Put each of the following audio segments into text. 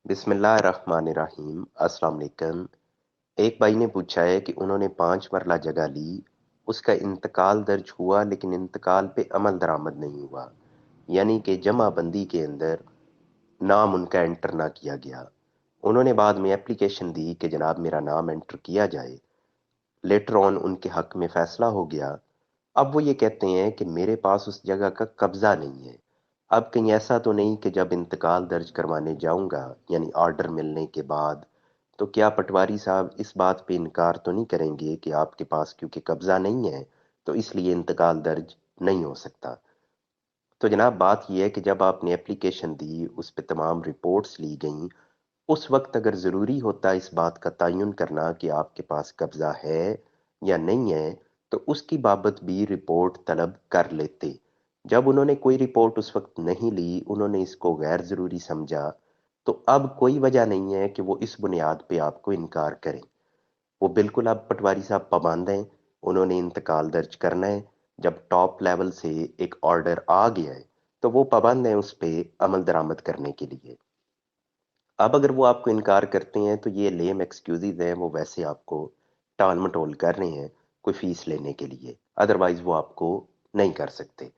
बिस्मिल्लाहिर्रहमानिर्रहीम। अस्सलाम वालेकुम। एक भाई ने पूछा है कि उन्होंने 5 मरला जगह ली, उसका इंतकाल दर्ज हुआ लेकिन इंतकाल पे अमल दरामद नहीं हुआ, यानी कि जमा बंदी के अंदर नाम उनका एंटर ना किया गया। उन्होंने बाद में एप्लीकेशन दी कि जनाब मेरा नाम एंटर किया जाए। लेटर ऑन उनके हक में फैसला हो गया। अब वो ये कहते हैं कि मेरे पास उस जगह का कब्जा नहीं है। अब कहीं ऐसा तो नहीं कि जब इंतकाल दर्ज करवाने जाऊंगा, यानी ऑर्डर मिलने के बाद, तो क्या पटवारी साहब इस बात पे इनकार तो नहीं करेंगे कि आपके पास क्योंकि कब्जा नहीं है तो इसलिए इंतकाल दर्ज नहीं हो सकता। तो जनाब बात यह है कि जब आपने एप्लीकेशन दी, उस पे तमाम रिपोर्ट्स ली गई, उस वक्त अगर ज़रूरी होता इस बात का तयन करना कि आपके पास कब्ज़ा है या नहीं है, तो उसकी बाबत भी रिपोर्ट तलब कर लेते। जब उन्होंने कोई रिपोर्ट उस वक्त नहीं ली, उन्होंने इसको गैर ज़रूरी समझा, तो अब कोई वजह नहीं है कि वो इस बुनियाद पे आपको इनकार करें। वो बिल्कुल अब पटवारी साहब पाबंद हैं, उन्होंने इंतकाल दर्ज करना है। जब टॉप लेवल से एक ऑर्डर आ गया है तो वो पाबंद हैं उस पे अमल दरामद करने के लिए। अब अगर वो आपको इनकार करते हैं तो ये लेम एक्सक्यूजेज हैं, वो वैसे आपको टाल मटोल कर रहे हैं कोई फीस लेने के लिए, अदरवाइज वो आपको नहीं कर सकते।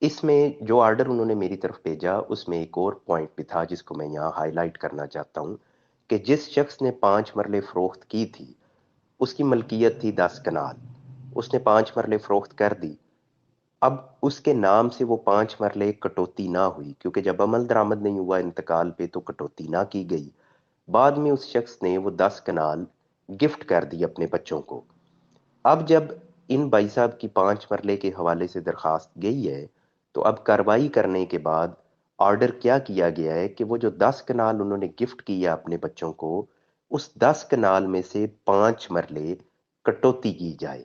इसमें जो ऑर्डर उन्होंने मेरी तरफ भेजा उसमें एक और पॉइंट भी था जिसको मैं यहाँ हाईलाइट करना चाहता हूँ कि जिस शख्स ने 5 मरले फरोख्त की थी उसकी मलकियत थी 10 कनाल। उसने 5 मरले फरोख्त कर दी। अब उसके नाम से वो 5 मरले कटौती ना हुई, क्योंकि जब अमल दरामद नहीं हुआ इंतकाल पे तो कटौती ना की गई। बाद में उस शख्स ने वो 10 कनाल गिफ्ट कर दी अपने बच्चों को। अब जब इन भाई साहब की 5 मरले के हवाले से दरखास्त गई है, तो अब कार्रवाई करने के बाद ऑर्डर क्या किया गया है कि वो जो 10 कनाल उन्होंने गिफ्ट किया अपने बच्चों को, उस 10 कनाल में से 5 मरले कटौती की जाए।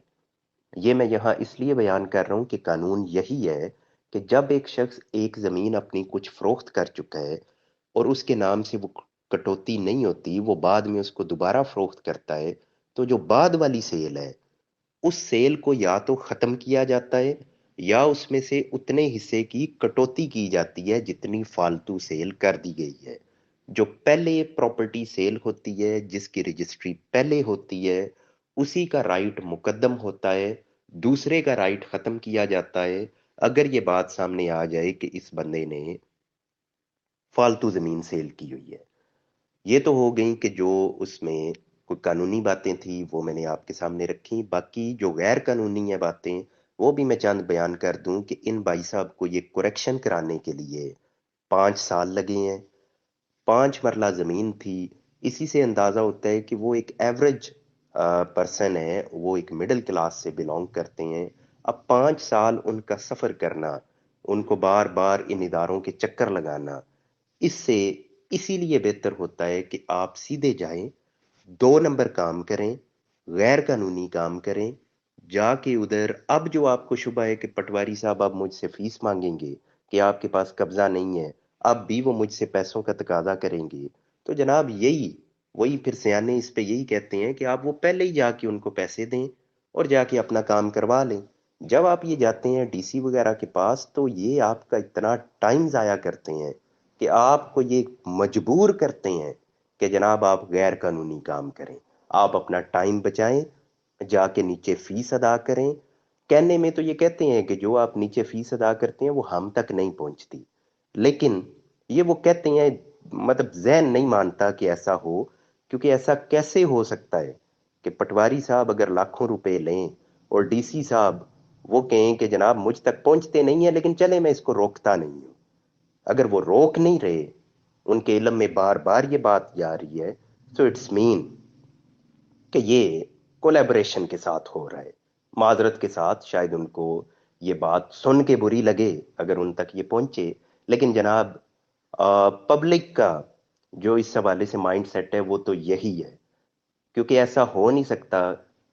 ये मैं यहाँ इसलिए बयान कर रहा हूँ कि कानून यही है कि जब एक शख्स एक ज़मीन अपनी कुछ फरोख्त कर चुका है और उसके नाम से वो कटौती नहीं होती, वो बाद में उसको दोबारा फरोख्त करता है, तो जो बाद वाली सेल है उस सेल को या तो ख़त्म किया जाता है या उसमें से उतने हिस्से की कटौती की जाती है जितनी फालतू सेल कर दी गई है। जो पहले प्रॉपर्टी सेल होती है, जिसकी रजिस्ट्री पहले होती है, उसी का राइट मुकद्दम होता है, दूसरे का राइट ख़त्म किया जाता है अगर ये बात सामने आ जाए कि इस बंदे ने फालतू ज़मीन सेल की हुई है। ये तो हो गई कि जो उसमें कोई कानूनी बातें थी वो मैंने आपके सामने रखी। बाकी जो गैर कानूनी है बातें, वो भी मैं चंद बयान कर दूं कि इन भाई साहब को ये करेक्शन कराने के लिए 5 साल लगे हैं। 5 मरला ज़मीन थी। इसी से अंदाज़ा होता है कि वो एक एवरेज पर्सन है, वो एक मिडिल क्लास से बिलोंग करते हैं। अब 5 साल उनका सफ़र करना, उनको बार बार इन इदारों के चक्कर लगाना, इससे इसीलिए बेहतर होता है कि आप सीधे जाएं, 2 नंबर काम करें, गैर कानूनी काम करें, जाके उधर। अब जो आपको शुबा है कि पटवारी साहब आप मुझसे फीस मांगेंगे कि आपके पास कब्जा नहीं है, अब भी वो मुझसे पैसों का तकाजा करेंगे, तो जनाब यही वही फिर सियाने इस पे यही कहते हैं कि आप वो पहले ही जाके उनको पैसे दें और जाके अपना काम करवा लें। जब आप ये जाते हैं डीसी वगैरह के पास तो ये आपका इतना टाइम ज़ाया करते हैं कि आपको ये मजबूर करते हैं कि जनाब आप गैर कानूनी काम करें। आप अपना टाइम बचाएं, जाके नीचे फीस अदा करें। कहने में तो ये कहते हैं कि जो आप नीचे फीस अदा करते हैं वो हम तक नहीं पहुंचती, लेकिन ये वो कहते हैं, मतलब जहन नहीं मानता कि ऐसा हो। क्योंकि ऐसा कैसे हो सकता है कि पटवारी साहब अगर लाखों रुपए लें और डीसी साहब वो कहें कि जनाब मुझ तक पहुंचते नहीं है लेकिन चले मैं इसको रोकता नहीं हूं। अगर वो रोक नहीं रहे, उनके इल्म में बार बार ये बात जा रही है, सो इट्स मीन कि ये कोलैबोरेशन के साथ हो रहा है। माजरत के साथ शायद उनको ये बात सुन के बुरी लगे अगर उन तक ये पहुंचे, लेकिन जनाब पब्लिक का जो इस हवाले से माइंड सेट है वो तो यही है। क्योंकि ऐसा हो नहीं सकता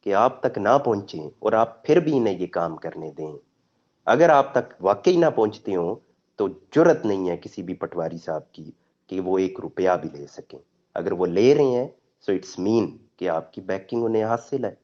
कि आप तक ना पहुंचे और आप फिर भी इन्हें ये काम करने दें। अगर आप तक वाकई ना पहुंचते हो तो जुर्रत नहीं है किसी भी पटवारी साहब की कि वो 1 रुपया भी ले सकें। अगर वो ले रहे हैं सो इट्स मीन कि आपकी बैकिंग उन्हें हासिल है।